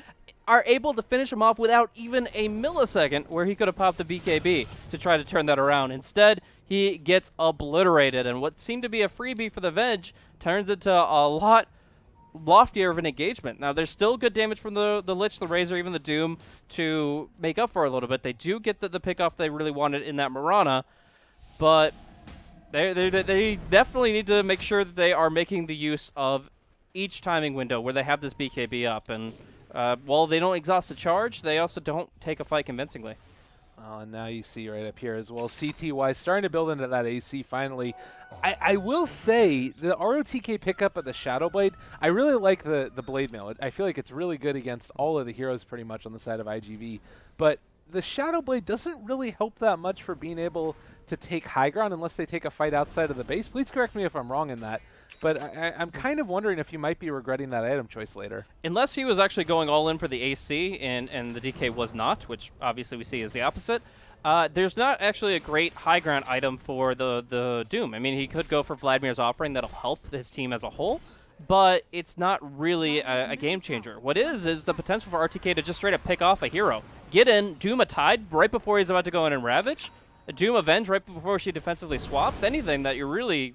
are able to finish him off without even a millisecond where he could have popped the BKB to try to turn that around. Instead, he gets obliterated, and what seemed to be a freebie for the Veg turns into a lot loftier of an engagement. Now, there's still good damage from the Lich, the Razor, even the Doom to make up for a little bit. They do get the pick-off they really wanted in that Mirana, but they definitely need to make sure that they are making the use of each timing window where they have this BKB up. And while they don't exhaust the charge, they also don't take a fight convincingly. And now you see right up here as well, CTY starting to build into that AC finally. I will say, the ROTK pickup of the Shadow Blade, I really like the Blade Mail. I feel like it's really good against all of the heroes pretty much on the side of IGV. But the Shadow Blade doesn't really help that much for being able to take high ground unless they take a fight outside of the base. Please correct me if I'm wrong in that. But I'm kind of wondering if you might be regretting that item choice later. Unless he was actually going all in for the AC and the DK was not, which obviously we see is the opposite, there's not actually a great high ground item for the Doom. I mean, he could go for Vladimir's offering. That'll help his team as a whole, but it's not really a game changer. What is the potential for RTK to just straight up pick off a hero. Get in, Doom a Tide right before he's about to go in and Ravage, Doom Avenge right before she defensively swaps, anything that you really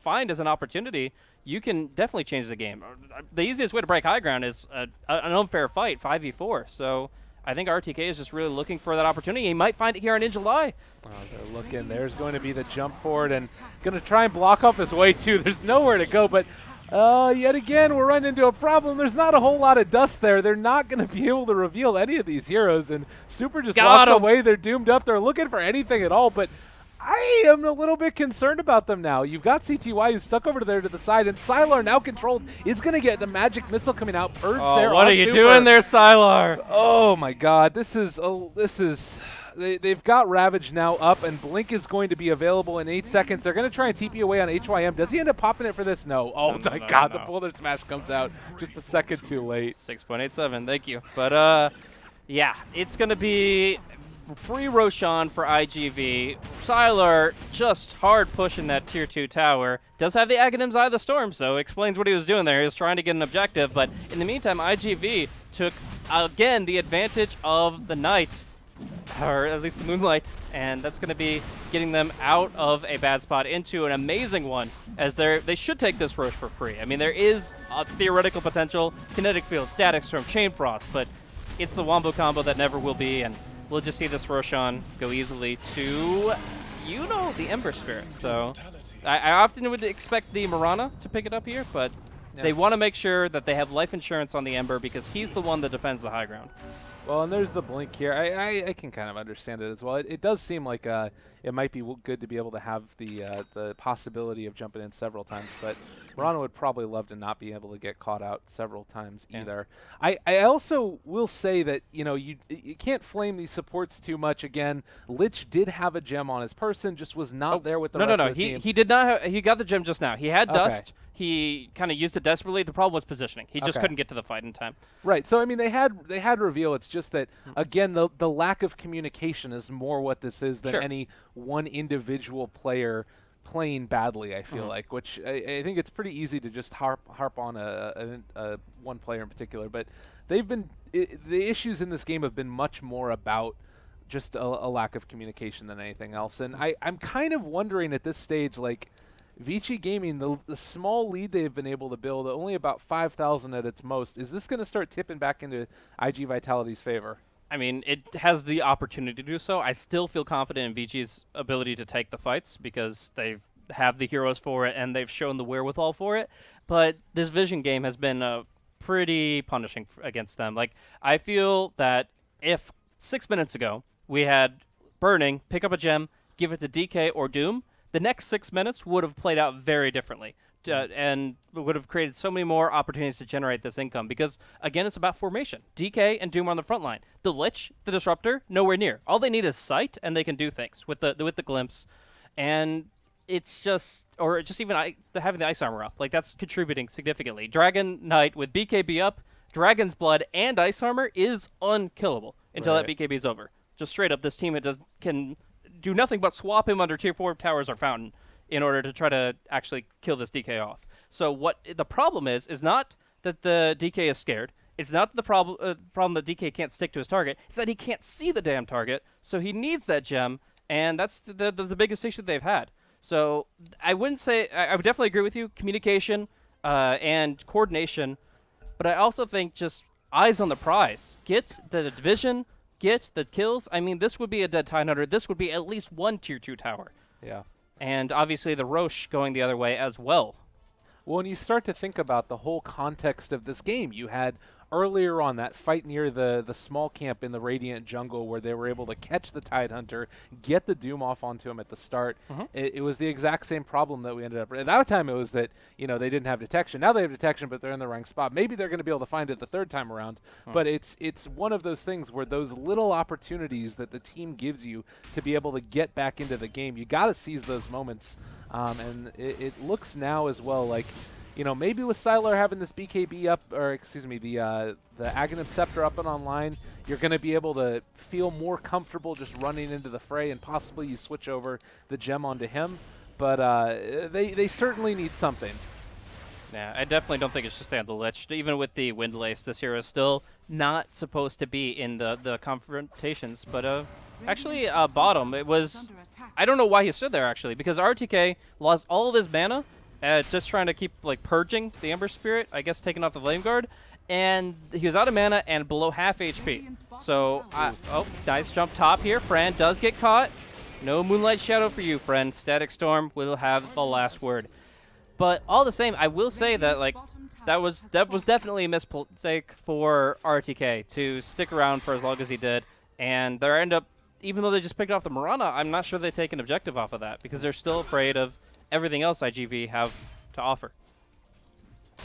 find as an opportunity, you can definitely change the game. The easiest way to break high ground is an unfair fight, 5v4. So I think RTK is just really looking for that opportunity. He might find it here on In July. Oh, they're looking. There's going to be the jump forward and going to try and block off his way too. There's nowhere to go, but yet again, we're running into a problem. There's not a whole lot of dust there. They're not going to be able to reveal any of these heroes, and Super just walks away. They're doomed up. They're looking for anything at all, but I am a little bit concerned about them now. You've got CTY who's stuck over there to the side, and Sylar now controlled is going to get the magic missile coming out. Purge there. What are you doing there, Sylar? Oh my God, they've got Ravage now up, and Blink is going to be available in 8 seconds. They're going to try and TP away on HYM. Does he end up popping it for this? No. Oh my God, the Boulder Smash comes out just a second too late. 6.87, thank you. But yeah, it's going to be free Roshan for IGV. Sylar just hard pushing that tier 2 tower. Does have the Aghanim's Eye of the Storm, so explains what he was doing there. He was trying to get an objective, but in the meantime, IGV took, again, the advantage of the night, or at least the moonlight, and that's going to be getting them out of a bad spot into an amazing one, as they should take this Rosh for free. I mean, there is a theoretical potential, Kinetic Field, Static Storm, Chain Frost, but it's the Wombo combo that never will be, and we'll just see this Roshan go easily to, the Ember Spirit. So I often would expect the Mirana to pick it up here, but they want to make sure that they have life insurance on the Ember because he's the one that defends the high ground. Well, and there's the Blink here. I can kind of understand it as well. It does seem like it might be good to be able to have the possibility of jumping in several times, but Mirana would probably love to not be able to get caught out several times either. I also will say that, you can't flame these supports too much. Again, Lich did have a gem on his person, just was not there with the rest of the team. He did not he got the gem just now. He had Dust. He kind of used it desperately. The problem was positioning. He just couldn't get to the fight in time. Right. So I mean, they had reveal. It's just that again, the lack of communication is more what this is than any one individual player playing badly. I feel like, which I think it's pretty easy to just harp on a one player in particular. But they've been the issues in this game have been much more about just a lack of communication than anything else. And I'm kind of wondering at this stage, like, Vici Gaming, the small lead they've been able to build, only about 5,000 at its most, is this going to start tipping back into iG.Vitality's favor? I mean, it has the opportunity to do so. I still feel confident in Vici's ability to take the fights because they have the heroes for it and they've shown the wherewithal for it. But this Vision game has been pretty punishing against them. Like, I feel that if 6 minutes ago we had Burning pick up a gem, give it to DK or Doom, the next 6 minutes would have played out very differently and would have created so many more opportunities to generate this income because, again, it's about formation. DK and Doom on the front line. The Lich, the Disruptor, nowhere near. All they need is sight, and they can do things with the glimpse. And it's just, or just even having the Ice Armor up, like that's contributing significantly. Dragon Knight with BKB up, Dragon's Blood, and Ice Armor is unkillable until that BKB is over. Just straight up, this team can do nothing but swap him under tier 4 towers or fountain in order to try to actually kill this DK off. So what the problem is not that the DK is scared. It's not the problem that DK can't stick to his target. It's that he can't see the damn target, so he needs that gem, and that's the biggest issue they've had. So I wouldn't say, I would definitely agree with you, communication and coordination, but I also think just eyes on the prize. Get the division, get the kills. I mean, this would be a dead Tidehunter. This would be at least one tier 2 tower. Yeah. And obviously the Roche going the other way as well. Well, when you start to think about the whole context of this game, you had earlier on, that fight near the small camp in the Radiant jungle where they were able to catch the Tidehunter, get the Doom off onto him at the start. It was the exact same problem that we ended up. At that time, it was that they didn't have detection. Now they have detection, but they're in the wrong spot. Maybe they're going to be able to find it the third time around. But it's one of those things where those little opportunities that the team gives you to be able to get back into the game, you got to seize those moments. And it looks now as well like, maybe with Siler having this BKB up, or excuse me, the Aghanim Scepter up and online, you're going to be able to feel more comfortable just running into the fray, and possibly you switch over the gem onto him. But they certainly need something. Yeah, I definitely don't think it should stay on the Lich. Even with the Windlace, this hero is still not supposed to be in the confrontations. But actually, bottom, it was... I don't know why he stood there, actually, because RTK lost all of his mana just trying to keep, purging the Ember Spirit, I guess taking off the Flame Guard, and he was out of mana and below half HP. So, oh, nice jump top here. Fran does get caught. No Moonlight Shadow for you, friend. Static Storm will have the last word. But all the same, I will say that that was definitely a mistake for RTK to stick around for as long as he did, and they end up, even though they just picked off the Mirana, I'm not sure they take an objective off of that because they're still afraid of everything else iG.V have to offer.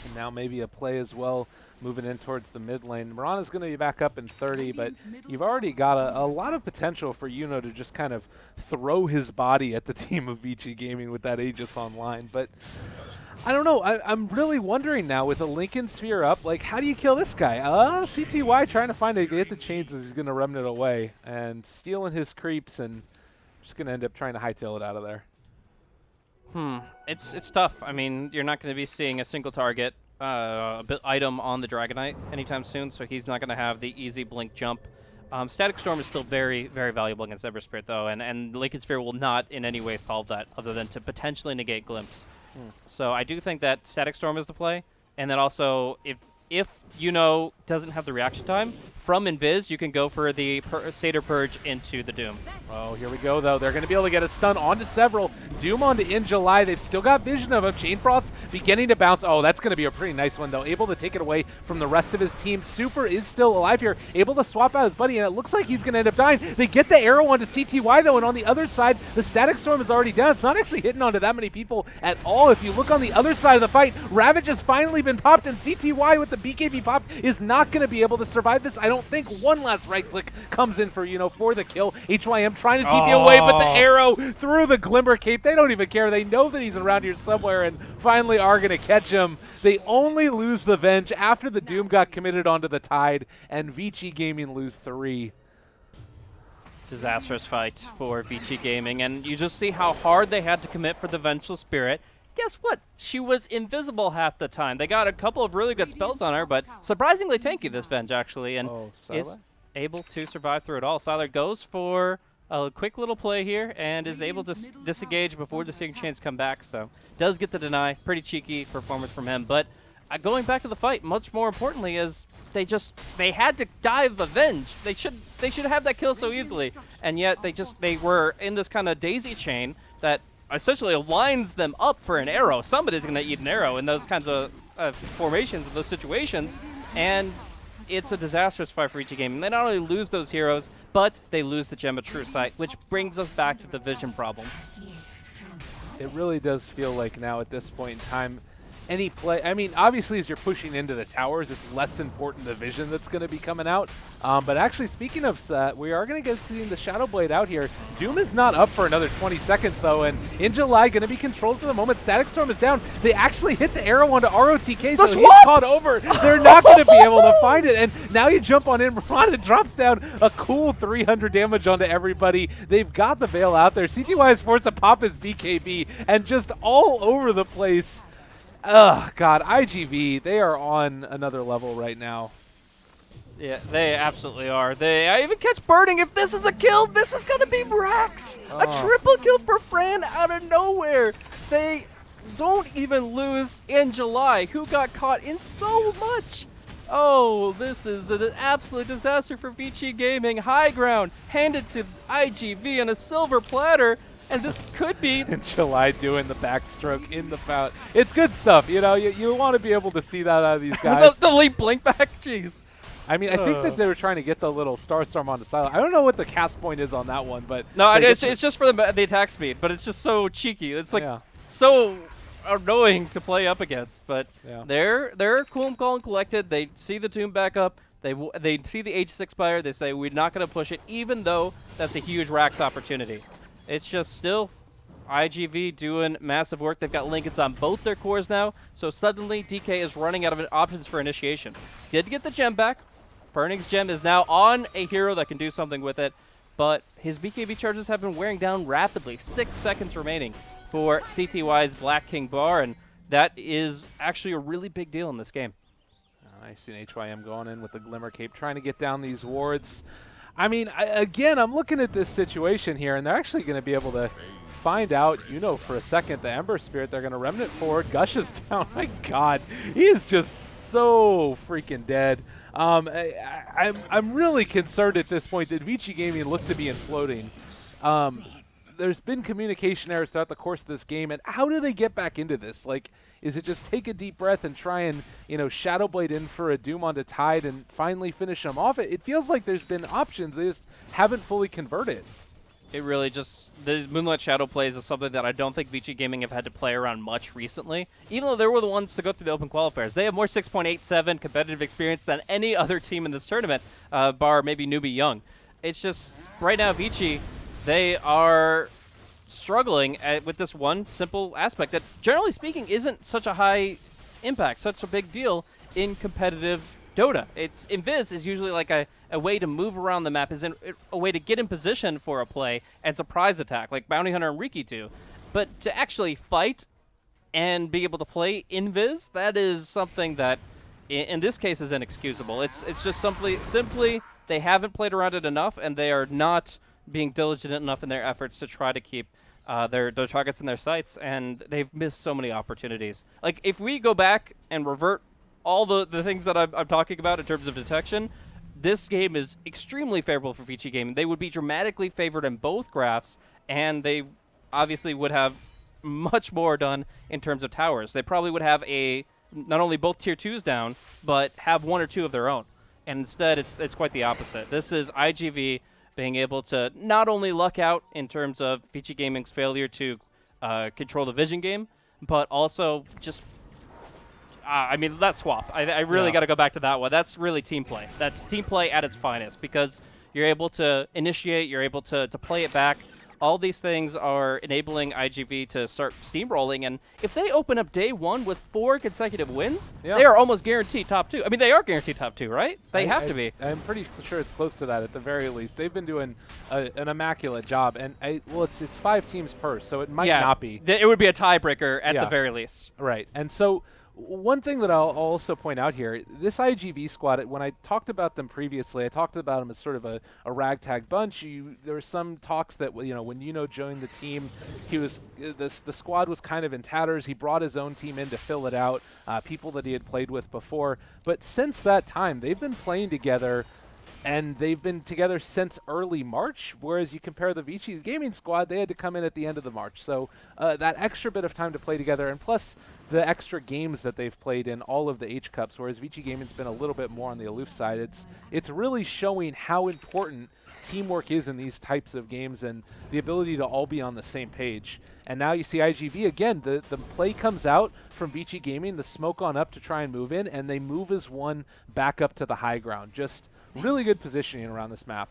And now maybe a play as well, moving in towards the mid lane. Mirana's going to be back up in 30, but you've already got a lot of potential for Yuno to just kind of throw his body at the team of VG Gaming with that Aegis online. But I don't know. I'm really wondering now with a Lincoln Sphere up, how do you kill this guy? CTY trying to find a get the chains as he's going to remnant away and stealing his creeps and just going to end up trying to hightail it out of there. It's tough. I mean, you're not going to be seeing a single target item on the Dragonite anytime soon, so he's not going to have the easy blink jump. Static Storm is still very, very valuable against Ember Spirit, though, and Lincoln Sphere will not in any way solve that other than to potentially negate Glimpse. So I do think that Static Storm is the play, and then also if doesn't have the reaction time, from Invis, you can go for the Satyr Purge into the Doom. Oh, here we go, though. They're going to be able to get a stun onto several. Doom onto In July. They've still got vision of him. Chain Frost beginning to bounce. Oh, that's going to be a pretty nice one, though. Able to take it away from the rest of his team. Super is still alive here. Able to swap out his buddy, and it looks like he's going to end up dying. They get the arrow onto CTY, though, and on the other side, the Static Storm is already down. It's not actually hitting onto that many people at all. If you look on the other side of the fight, Ravage has finally been popped, and CTY with the BKB pop is not going to be able to survive this. I don't think one last right click comes in for, for the kill. HYM trying to TP away, but the arrow through the Glimmer Cape. They don't even care. They know that he's around here somewhere and finally are going to catch him. They only lose the Venge after the Doom got committed onto the Tide, and Vici Gaming lose 3. Disastrous fight for Vici Gaming, and you just see how hard they had to commit for the Vengeful Spirit. Guess what? She was invisible half the time. They got a couple of really good spells on her, but surprisingly tanky, this Venge, actually, and is able to survive through it all. Siler goes for a quick little play here and is able to disengage before the Searing Chains come back, so does get the deny. Pretty cheeky performance from him, but going back to the fight, much more importantly is they had to dive Avenge. They should have that kill so easily, and yet they were in this kind of daisy chain that essentially aligns them up for an arrow. Somebody's going to eat an arrow in those kinds of formations, in those situations, and it's a disastrous fight for each game. And they not only lose those heroes, but they lose the Gem of True Sight, which brings us back to the vision problem. It really does feel like now at this point in time, any play, I mean, obviously as you're pushing into the towers, it's less important the vision that's going to be coming out. But actually, speaking of, we are going to get seeing the Shadow Blade out here. Doom is not up for another 20 seconds, though, and In July going to be controlled for the moment. Static Storm is down. They actually hit the arrow onto ROTK, so he's caught over. They're not going to be able to find it, and now you jump on in. Mirana drops down a cool 300 damage onto everybody. They've got the Veil out there. CTY is forced to pop his BKB, and just all over the place. Ugh, God, iG.V, they are on another level right now. Yeah, they absolutely are. I even catch Burning. If this is a kill, this is going to be Rax. A triple kill for Fran out of nowhere. They don't even lose In July, who got caught in so much. Oh, this is an absolute disaster for Vici Gaming. High ground handed to iG.V on a silver platter. And this could be In July doing the backstroke in the foul. It's good stuff, you know. You want to be able to see that out of these guys. the leap blink back. Jeez. I mean, I think that they were trying to get the little star storm on the side. I don't know what the cast point is on that one, but No, it's just for the attack speed, but it's just so cheeky. It's like so annoying to play up against. But they're cool and calm and collected. They see the tomb back up. They see the H6 buyer. They say we're not going to push it, even though that's a huge Rax opportunity. It's just still iG.V doing massive work. They've got Lincolns on both their cores now, so suddenly DK is running out of options for initiation. Did get the gem back. Burning's gem is now on a hero that can do something with it, but his BKB charges have been wearing down rapidly. 6 seconds remaining for CTY's Black King Bar, and that is actually a really big deal in this game. I see an HYM going in with the Glimmer Cape, trying to get down these wards. I mean, again, I'm looking at this situation here, and they're actually going to be able to find out, for a second, the Ember Spirit. They're going to Remnant forward. Gush is down. My God, he is just so freaking dead. I'm really concerned at this point that Vici Gaming look to be imploding. There's been communication errors throughout the course of this game, and how do they get back into this? Like, is it just take a deep breath and try and, Shadow Blade in for a Doom onto Tide and finally finish them off? It feels like there's been options. They just haven't fully converted. It really just, the Moonlight Shadow plays is something that I don't think Vici Gaming have had to play around much recently, even though they were the ones to go through the open qualifiers. They have more 6.87 competitive experience than any other team in this tournament, bar maybe Newbie Young. It's just, right now, Vici, they are struggling with this one simple aspect that, generally speaking, isn't such a high impact, such a big deal in competitive Dota. Invis is usually like a way to move around the map, is a way to get in position for a play and surprise attack, like Bounty Hunter and Riki do. But to actually fight and be able to play Invis, that is something that, in this case, is inexcusable. It's just simply they haven't played around it enough, and they are not being diligent enough in their efforts to try to keep their targets in their sights, and they've missed so many opportunities. Like, if we go back and revert all the things that I'm talking about in terms of detection, this game is extremely favorable for Vici Gaming. They would be dramatically favored in both graphs, and they obviously would have much more done in terms of towers. They probably would have not only both tier 2s down, but have 1 or 2 of their own. And instead, it's quite the opposite. This is iG.V being able to not only luck out in terms of Vici Gaming's failure to control the vision game, but also just I mean, that swap. I really got to go back to that one. That's really team play. That's team play at its finest, because you're able to initiate, you're able to play it back. All these things are enabling iG.V to start steamrolling, and if they open up day 1 with 4 consecutive wins, they are almost guaranteed top 2. I mean, they are guaranteed top 2, right? They have to be. I'm pretty sure it's close to that at the very least. They've been doing an immaculate job, and it's 5 teams per, so it might not be. It would be a tiebreaker at the very least. Right, and so one thing that I'll also point out here, this iG.V squad, when I talked about them previously, I talked about them as sort of a ragtag bunch. There were some talks that, when joined the team, the squad was kind of in tatters. He brought his own team in to fill it out, people that he had played with before. But since that time, they've been playing together, and they've been together since early March, whereas you compare the Vici Gaming squad, they had to come in at the end of the March. So that extra bit of time to play together, and plus the extra games that they've played in all of the H-Cups, whereas Vici Gaming's been a little bit more on the aloof side. It's really showing how important teamwork is in these types of games, and the ability to all be on the same page. And now you see iG.V again, the play comes out from Vici Gaming, the smoke on up to try and move in, and they move as one back up to the high ground. Just really good positioning around this map.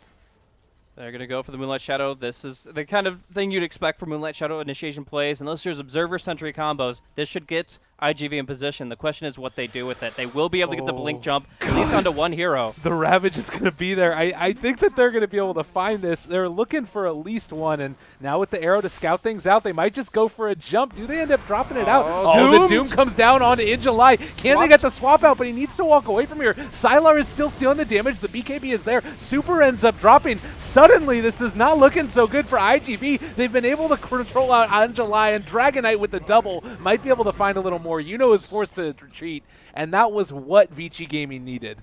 They're going to go for the Moonlight Shadow. This is the kind of thing you'd expect from Moonlight Shadow initiation plays. Unless there's Observer Sentry combos, this should get iG.V in position. The question is what they do with it. They will be able to get the Blink Jump, at least onto one hero. The Ravage is going to be there. I think that they're going to be able to find this. They're looking for at least one, and now with the arrow to scout things out, they might just go for a jump. Do they end up dropping it out? The Doom comes down onto iG.July. Can they get the swap out? But he needs to walk away from here. Sylar is still stealing the damage. The BKB is there. Super ends up dropping. Suddenly, this is not looking so good for iG.V. They've been able to control out iG.July, and Dragonite with the double might be able to find a little more. Is forced to retreat, and that was what Vici Gaming needed.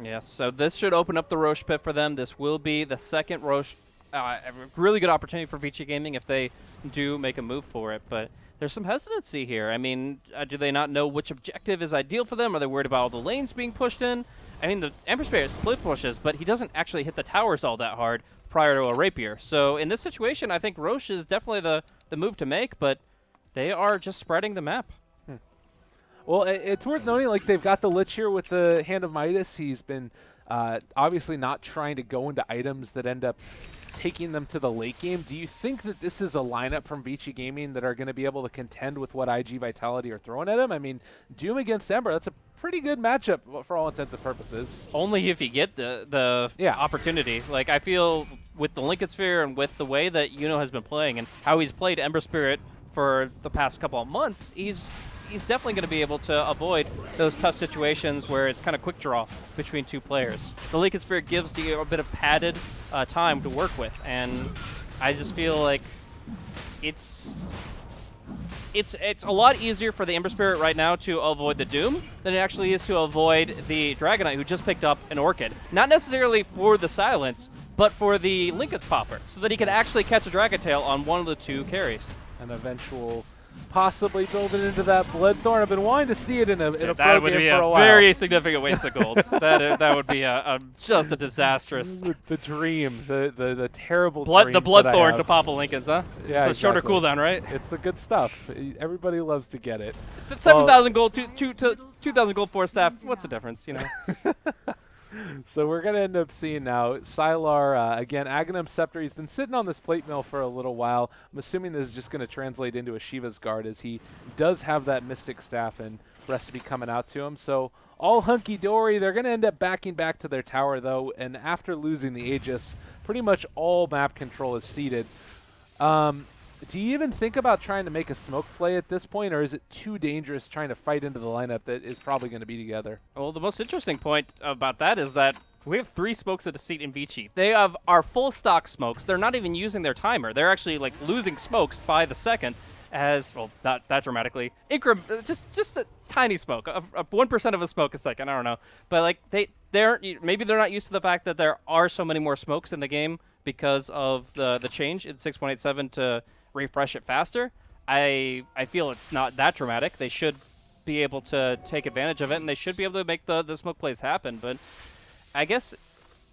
Yes, so this should open up the Roche pit for them. This will be the second Roche a really good opportunity for Vici Gaming if they do make a move for it. But there's some hesitancy here. I mean, do they not know which objective is ideal for them? Are they worried about all the lanes being pushed in? I mean, the Ember Spirit split pushes, but he doesn't actually hit the towers all that hard prior to a Rapier. So in this situation, I think Roche is definitely the move to make, but they are just spreading the map. Well, it's worth noting, like, they've got the Lich here with the Hand of Midas. He's been obviously not trying to go into items that end up taking them to the late game. Do you think that this is a lineup from Vici Gaming that are going to be able to contend with what iG.Vitality are throwing at him? I mean, Doom against Ember, that's a pretty good matchup for all intents and purposes. Only if you get the opportunity. Like, I feel with the Lincoln Sphere and with the way that Yuno has been playing and how he's played Ember Spirit for the past couple of months, he's definitely going to be able to avoid those tough situations where it's kind of quick draw between two players. The Lincoln Spirit gives you a bit of padded time to work with, and I just feel like it's a lot easier for the Ember Spirit right now to avoid the Doom than it actually is to avoid the Dragonite, who just picked up an Orchid. Not necessarily for the silence, but for the Lincoln's Popper, so that he can actually catch a Dragon Tail on one of the two carries. An eventual possibly building into that Bloodthorn. I've been wanting to see it in a pro game for a while. That would be a very significant waste of gold. that would be just a disastrous. The dream, the terrible dream. The Bloodthorn to pop a Lincoln's, huh? Yeah, it's a shorter cooldown, right? It's the good stuff. Everybody loves to get it. 7,000 gold, 2,000 gold for a staff. What's the difference, you know? So we're going to end up seeing now Sylar, again, Aghanim Scepter. He's been sitting on this plate mill for a little while. I'm assuming this is just going to translate into a Shiva's Guard, as he does have that Mystic Staff and recipe coming out to him. So all hunky-dory. They're going to end up backing back to their tower, though, and after losing the Aegis, pretty much all map control is ceded. Do you even think about trying to make a smoke play at this point, or is it too dangerous trying to fight into the lineup that is probably going to be together? Well, the most interesting point about that is that we have 3 smokes at a seat in Vici. They have our full stock smokes. They're not even using their timer. They're actually like losing smokes by the second, as well, not that dramatically. Just a tiny smoke, 1% of a smoke a second. I don't know, but like maybe they're not used to the fact that there are so many more smokes in the game because of the change in 6.87 to refresh it faster. I feel it's not that dramatic. They should be able to take advantage of it, and they should be able to make the smoke plays happen. But I guess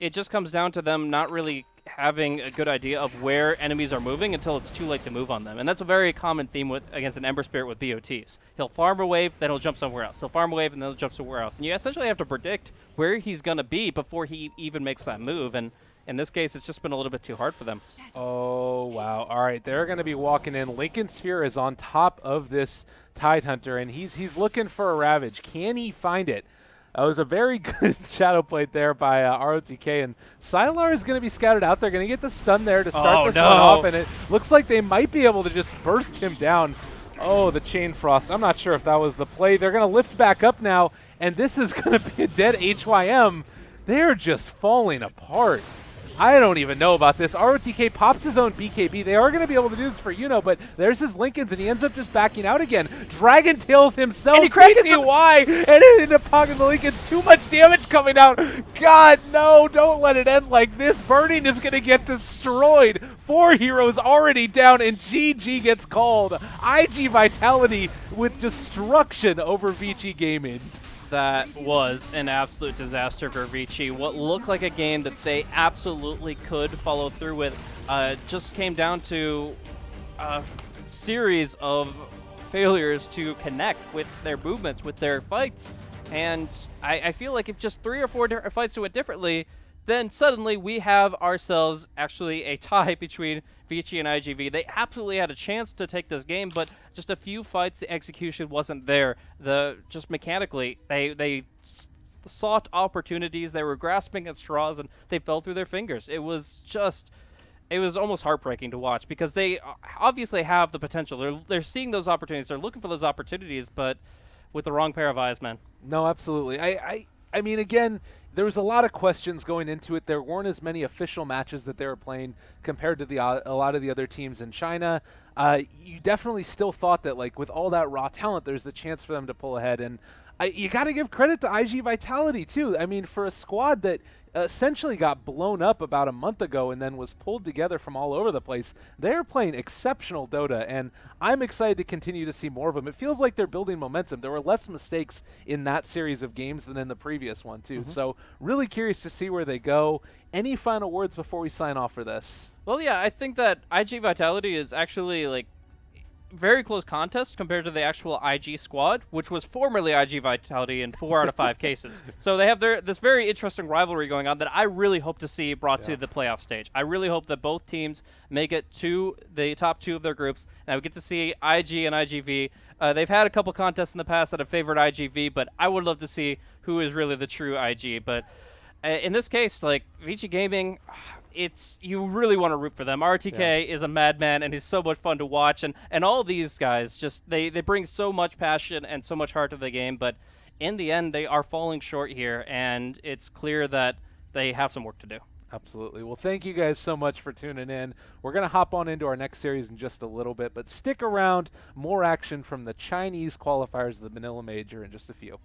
it just comes down to them not really having a good idea of where enemies are moving until it's too late to move on them. And that's a very common theme against an Ember Spirit with BOTs. He'll farm a wave, then he'll jump somewhere else. He'll farm a wave, and then he'll jump somewhere else. And you essentially have to predict where he's going to be before he even makes that move. And in this case, it's just been a little bit too hard for them. Oh, wow. All right, they're going to be walking in. Lincoln Sphere is on top of this Tidehunter, and he's looking for a Ravage. Can he find it? It was a very good shadow plate there by ROTK, and Sylar is going to be scouted out. They're going to get the stun there to start this one off, and it looks like they might be able to just burst him down. Oh, the Chain Frost. I'm not sure if that was the play. They're going to lift back up now, and this is going to be a dead HYM. They're just falling apart. I don't even know about this. ROTK pops his own BKB. They are going to be able to do this for Yuno, but there's his Lincolns, and he ends up just backing out again. Dragon Tails himself, and he cracks CTY, and it ended up pogging the Lincolns. Too much damage coming out. God, no, don't let it end like this. Burning is going to get destroyed. 4 heroes already down, and GG gets called. iG.Vitality with destruction over Vici Gaming. That was an absolute disaster for Vici. What looked like a game that they absolutely could follow through with just came down to a series of failures to connect with their movements, with their fights. And I feel like if just 3 or 4 different fights went differently, then suddenly we have ourselves actually a tie between Vici and iG.V. They absolutely had a chance to take this game, but just a few fights, the execution wasn't there. Just mechanically, they sought opportunities, they were grasping at straws, and they fell through their fingers. It was almost heartbreaking to watch, because they obviously have the potential. They're seeing those opportunities, they're looking for those opportunities, but with the wrong pair of eyes, man. No, absolutely. I mean, again, there was a lot of questions going into it. There weren't as many official matches that they were playing compared to a lot of the other teams in China. You definitely still thought that, like, with all that raw talent, there's the chance for them to pull ahead. And you got to give credit to iG.Vitality, too. I mean, for a squad that essentially got blown up about a month ago and then was pulled together from all over the place. They're playing exceptional Dota, and I'm excited to continue to see more of them. It feels like they're building momentum. There were less mistakes in that series of games than in the previous one, too. So really curious to see where they go. Any final words before we sign off for this? Well, yeah, I think that iG.Vitality is actually like very close contest compared to the actual IG squad, which was formerly iG.Vitality in 4 out of 5 cases. So they have this very interesting rivalry going on that I really hope to see brought to the playoff stage. I really hope that both teams make it to the top 2 of their groups, and I would get to see IG and iG.V. They've had a couple contests in the past that have favored iG.V, but I would love to see who is really the true IG. But in this case, like Vici Gaming, you really want to root for them. RTK is a madman, and he's so much fun to watch, and all these guys just they bring so much passion and so much heart to the game. But in the end, they are falling short here, and it's clear that they have some work to do. Absolutely. Well, thank you guys so much for tuning in. We're going to hop on into our next series in just a little bit, but stick around. More action from the Chinese qualifiers of the Manila Major in just a few.